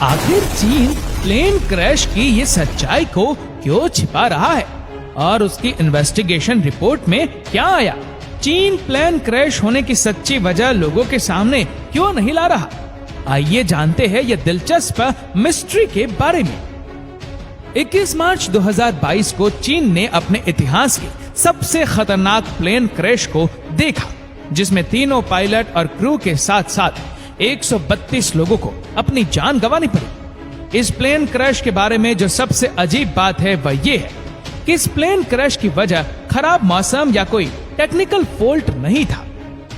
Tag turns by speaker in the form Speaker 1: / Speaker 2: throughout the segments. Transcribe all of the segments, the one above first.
Speaker 1: आखिर चीन plane crash की ये सच्चाई को क्यों छिपा रहा है और उसकी इन्वेस्टिगेशन रिपोर्ट में क्या आया? चीन प्लेन क्रैश होने की सच्ची वजह लोगों के सामने क्यों नहीं ला रहा? आइए जानते हैं ये दिलचस्प मिस्ट्री के बारे में। 21 मार्च 2022 को चीन ने अपने इतिहास के सबसे खतरनाक प्लेन क्रैश को देखा, जिसमें तीनों पायलट और क्रू के साथ साथ 132 लोगों को अपनी जान गंवानी पड़ी। इस प्लेन क्रैश के बारे में जो सबसे अजीब बात है वह ये है कि इस प्लेन क्रैश की वजह खराब मौसम या कोई टेक्निकल फॉल्ट नहीं था,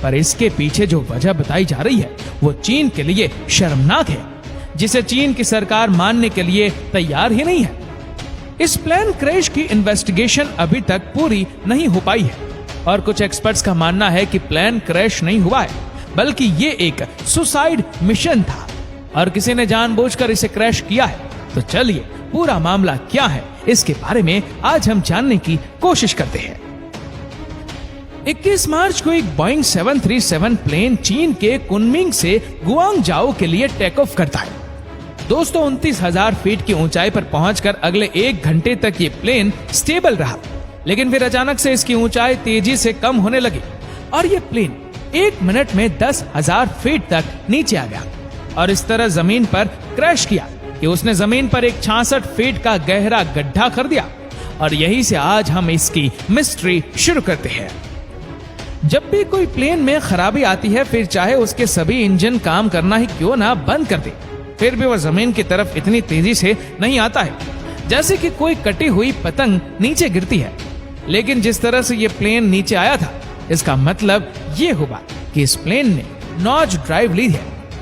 Speaker 1: पर इसके पीछे जो वजह बताई जा रही है वो चीन के लिए शर्मनाक है, जिसे चीन की सरकार मानने के लिए तैयार ही नहीं है। इस प्लेन क्रैश की इन्वेस्टिगेशन अभी तक पूरी नहीं हो पाई है और कुछ एक्सपर्ट्स का मानना है कि प्लेन क्रैश नहीं हुआ है, बल्कि ये एक सुसाइड मिशन था और किसी ने जानबूझकर इसे क्रैश किया है। तो चलिए पूरा मामला क्या है इसके बारे में आज हम जानने की कोशिश करते हैं। 21 मार्च को एक बोइंग 737 प्लेन चीन के कुनमिंग से गुआंगझाओ के लिए टेक ऑफ करता है। दोस्तों 29,000 फीट की ऊंचाई पर पहुंचकर अगले 1 घंटे तक ये प्लेन स्टेबल रहा, लेकिन फिर अचानक से इसकी ऊंचाई तेजी से कम होने लगी और ये प्लेन 1 मिनट में 10,000 फीट तक नीचे आ गया और इस तरह जमीन पर क्रैश किया कि उसने जमीन पर एक 66 फीट का गहरा गड्ढा कर दिया। और यहीं से आज हम इसकी मिस्ट्री शुरू करते हैं। जब भी कोई प्लेन में खराबी आती है, फिर चाहे उसके सभी इंजन काम करना ही क्यों ना बंद कर दे, फिर भी वह जमीन की तरफ इतनी तेजी से नहीं आता है जैसे कि कोई कटी हुई पतंग नीचे गिरती है। लेकिन जिस तरह से ये प्लेन नीचे आया था, इसका मतलब ये हुआ कि इस प्लेन ने नॉच ड्राइव ली है,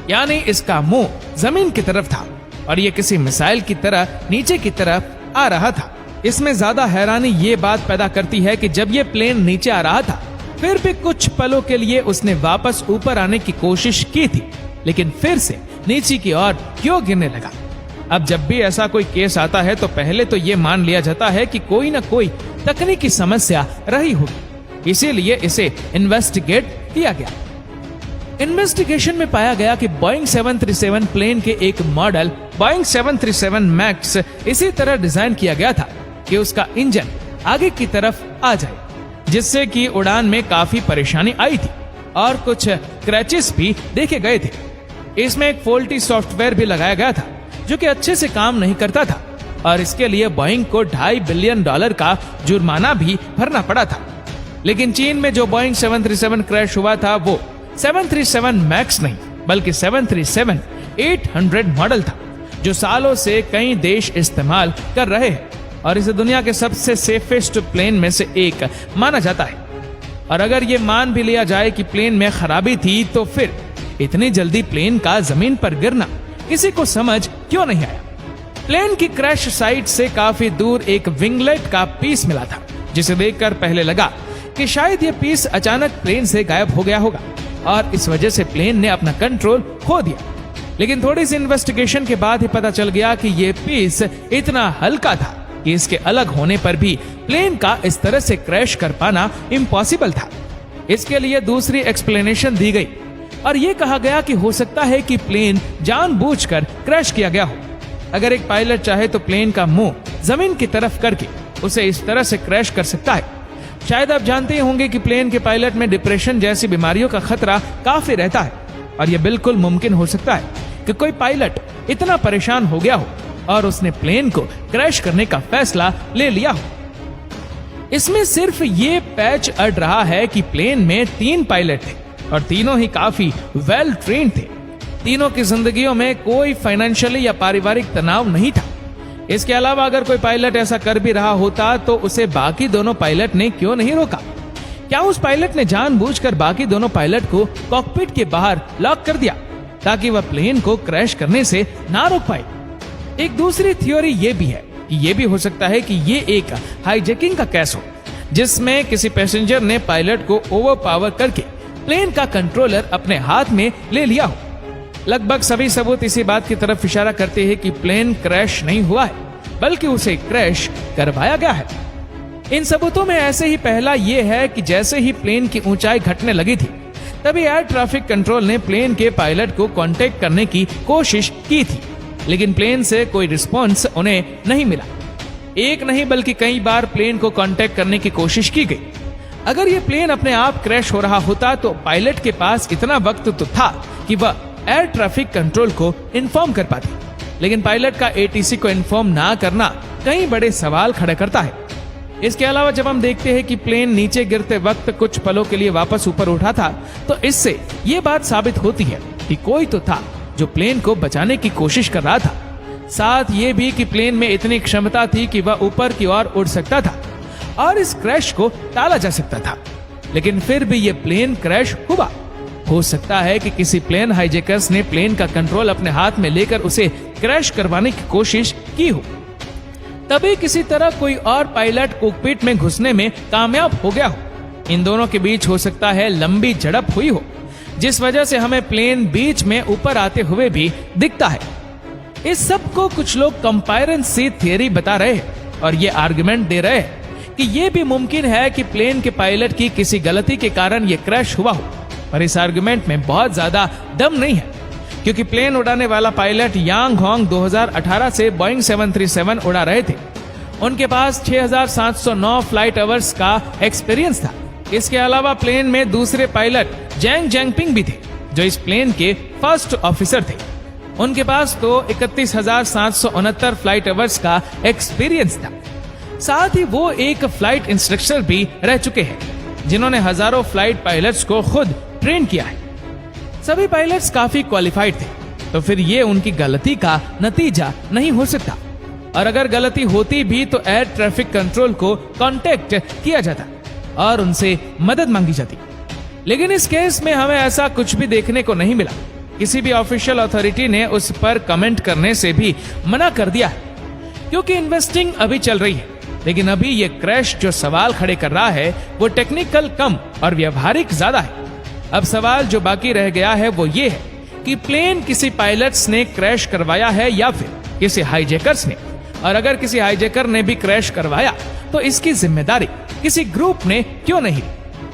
Speaker 1: यानी इसका मुंह जमीन की तरफ था और ये किसी मिसाइल की तरह नीचे की तरफ आ रहा था। इसमें ज्यादा हैरानी ये बात पैदा करती है कि जब ये प्लेन नीचे आ रहा था, फिर भी कुछ पलों के लिए उसने वापस ऊपर आने की कोशिश की थी, लेकिन फिर से नीचे की ओर क्यों गिरने लगा। अब जब भी ऐसा कोई केस आता है तो पहले तो ये मान लिया जाता है कि कोई न कोई तकनीकी समस्या रही होगी, इसीलिए इसे इन्वेस्टिगेट किया गया। इन्वेस्टिगेशन में पाया गया कि बोइंग 737 प्लेन के एक मॉडल बोइंग 737 मैक्स इसी तरह डिजाइन किया गया था कि उसका इंजन आगे की तरफ आ जाए, जिससे कि उड़ान में काफी परेशानी आई थी और कुछ क्रैचेस भी देखे गए थे। इसमें एक फॉल्टी सॉफ्टवेयर भी लगाया गया था जो कि अच्छे से काम नहीं करता था और इसके लिए बोइंग को $2.5 बिलियन का जुर्माना भी भरना पड़ा था। लेकिन चीन में जो बोइंग 737 क्रैश हुआ था वो 737 मैक्स नहीं बल्कि 737-800 मॉडल था, जो सालों से कई देश इस्तेमाल कर रहे हैं और इसे दुनिया के सबसे सेफेस्ट प्लेन में से एक माना जाता है। और अगर ये मान भी लिया जाए कि प्लेन में खराबी थी, तो फिर इतनी जल्दी प्लेन का जमीन पर गिरना किसी को समझ क्यों नहीं आया। प्लेन की क्रैश साइट से काफी दूर एक विंगलेट का पीस मिला था, जिसे देखकर पहले लगा कि शायद ये पीस अचानक प्लेन से गायब हो गया होगा और इस वजह से प्लेन ने अपना कंट्रोल खो दिया। लेकिन थोड़ी सी इन्वेस्टिगेशन के बाद ही पता चल गया कि ये पीस इतना हल्का था कि इसके अलग होने पर भी प्लेन का इस तरह से क्रैश कर पाना इम्पॉसिबल था। इसके लिए दूसरी एक्सप्लेनेशन दी गई और ये कहा गया कि हो सकता है कि प्लेन जानबूझकर क्रैश किया गया हो। अगर एक पायलट चाहे तो प्लेन का मुंह जमीन की तरफ करके उसे इस तरह से क्रैश कर सकता है। शायद आप जानते होंगे कि प्लेन के पायलट में डिप्रेशन जैसी बीमारियों का खतरा काफी रहता है और यह बिल्कुल मुमकिन हो सकता है कि कोई पायलट इतना परेशान हो गया हो और उसने प्लेन को क्रैश करने का फैसला ले लिया हो। इसमें सिर्फ ये पैच अड़ रहा है कि प्लेन में 3 पायलट थे और तीनों ही काफी वेल ट्रेन्ड थे। तीनों की जिंदगियों में कोई फाइनेंशियली या पारिवारिक तनाव नहीं था। इसके अलावा अगर कोई पायलट ऐसा कर भी रहा होता तो उसे बाकी दोनों पायलट ने क्यों नहीं रोका? क्या उस पायलट ने जानबूझकर बाकी दोनों पायलट को कॉकपिट के बाहर लॉक कर दिया ताकि वह प्लेन को क्रैश करने से ना रोक पाए? एक दूसरी थ्योरी ये भी है कि ये भी हो सकता है कि ये एक हाईजैकिंग का केस हो, जिसमें किसी पैसेंजर ने पायलट को ओवरपावर करके प्लेन का कंट्रोलर अपने हाथ में ले लिया हो। लगभग सभी सबूत इसी बात की तरफ इशारा करते हैं कि प्लेन क्रैश नहीं हुआ है, बल्कि उसे क्रैश करवाया गया है। इन सबूतों में ऐसे ही पहला ये है कि जैसे ही प्लेन की ऊंचाई घटने लगी थी, तभी एयर ट्रैफिक कंट्रोल ने प्लेन के पायलट को कांटेक्ट करने की कोशिश की थी लेकिन प्लेन से कोई रिस्पॉन्स उन्हें नहीं मिला। एक नहीं बल्कि कई बार प्लेन को कांटेक्ट करने की कोशिश की गई। अगर ये प्लेन अपने आप क्रैश हो रहा होता तो पायलट के पास इतना वक्त तो था कि वह एयर ट्रैफिक कंट्रोल को इन्फॉर्म कर पाती, लेकिन पायलट का एटीसी को इन्फॉर्म ना करना कई बड़े सवाल खड़े करता है। इसके अलावा जब हम देखते हैं कि प्लेन नीचे गिरते वक्त कुछ पलों के लिए वापस ऊपर उठा था, तो इससे ये बात साबित होती है कि कोई तो था जो प्लेन को बचाने की कोशिश कर रहा था। साथ ये भी कि प्लेन में इतनी क्षमता थी कि वह ऊपर की ओर उड़ सकता था और इस क्रैश को टाला जा सकता था, लेकिन फिर भी ये प्लेन क्रैश हुआ। हो सकता है कि किसी प्लेन हाईजैकर्स ने प्लेन का कंट्रोल अपने हाथ में लेकर उसे क्रैश करवाने की कोशिश की हो। तभी किसी तरह कोई और पायलट कॉकपिट में घुसने में कामयाब हो गया हो। इन दोनों के बीच हो सकता है लंबी झड़प हुई हो, जिस वजह से हमें प्लेन बीच में ऊपर आते हुए भी दिखता है। इस सब को कुछ लोग कंपायरेंसी थियरी बता रहे हैं और ये आर्गुमेंट दे रहे हैं कि ये भी मुमकिन है कि प्लेन के पायलट की किसी गलती के कारण ये क्रैश हुआ हो। पर इस आर्गुमेंट में बहुत ज्यादा दम नहीं है, क्योंकि प्लेन उड़ाने वाला पायलट यांग होंग 2018 से बोइंग 737 उड़ा रहे थे। उनके पास 6,709 फ्लाइट आवर्स का एक्सपीरियंस था। इसके अलावा प्लेन में दूसरे पायलट जैंग जैंगपिंग भी थे, जो इस प्लेन के फर्स्ट ऑफिसर थे। उनके पास तो 31,769 फ्लाइट आवर्स का एक्सपीरियंस था। साथ ही वो एक फ्लाइट इंस्ट्रक्टर भी रह चुके हैं, जिन्होंने हजारों फ्लाइट पायलट्स को खुद ट्रेन किया है। सभी पायलट्स काफी क्वालिफाइड थे, तो फिर ये उनकी गलती का नतीजा नहीं हो सकता। और अगर गलती होती भी तो एयर ट्रैफिक कंट्रोल को कांटेक्ट किया जाता और उनसे मदद मांगी जाती। लेकिन इस केस में हमें ऐसा कुछ भी देखने को नहीं मिला। किसी भी ऑफिशियल अथॉरिटी ने उस पर कमेंट करने से भी मना कर दिया है, क्योंकि इन्वेस्टिंग अभी चल रही है। लेकिन अभी ये क्रैश जो सवाल खड़े कर रहा है वो टेक्निकल कम और व्यवहारिक ज्यादा है। अब सवाल जो बाकी रह गया है वो ये है कि प्लेन किसी पायलट्स ने क्रैश करवाया है या फिर किसी हाईजैकर्स ने। और अगर किसी हाईजैकर ने भी क्रैश करवाया तो इसकी जिम्मेदारी किसी ग्रुप ने क्यों नहीं,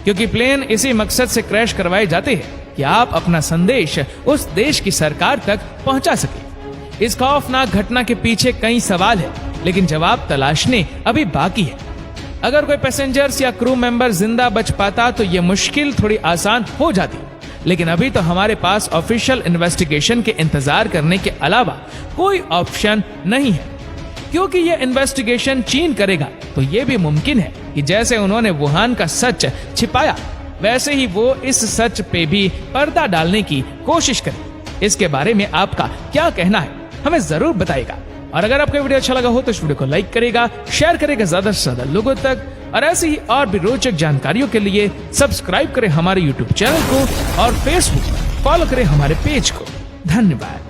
Speaker 1: क्योंकि प्लेन इसी मकसद से क्रैश करवाए जाते हैं कि आप अपना संदेश उस देश की सरकार तक पहुंचा सके। इस खौफनाक घटना के पीछे कई सवाल है, लेकिन जवाब तलाशने अभी बाकी है। अगर कोई पैसेंजर्स या क्रू मेंबर जिंदा बच पाता तो ये मुश्किल थोड़ी आसान हो जाती, लेकिन अभी तो हमारे पास ऑफिशियल इन्वेस्टिगेशन के इंतजार करने के अलावा कोई ऑप्शन नहीं है, क्योंकि ये इन्वेस्टिगेशन चीन करेगा तो ये भी मुमकिन है कि जैसे उन्होंने वुहान का सच छिपाया, वैसे ही वो इस सच पे भी पर्दा डालने की कोशिश करे। इसके बारे में आपका क्या कहना है, हमें जरूर बताइएगा। और अगर आपको वीडियो अच्छा लगा हो तो इस वीडियो को लाइक करेगा, शेयर करेगा ज्यादा से ज्यादा लोगों तक, और ऐसी ही और भी रोचक जानकारियों के लिए सब्सक्राइब करें हमारे YouTube चैनल को और फेसबुक फॉलो करें हमारे पेज को। धन्यवाद।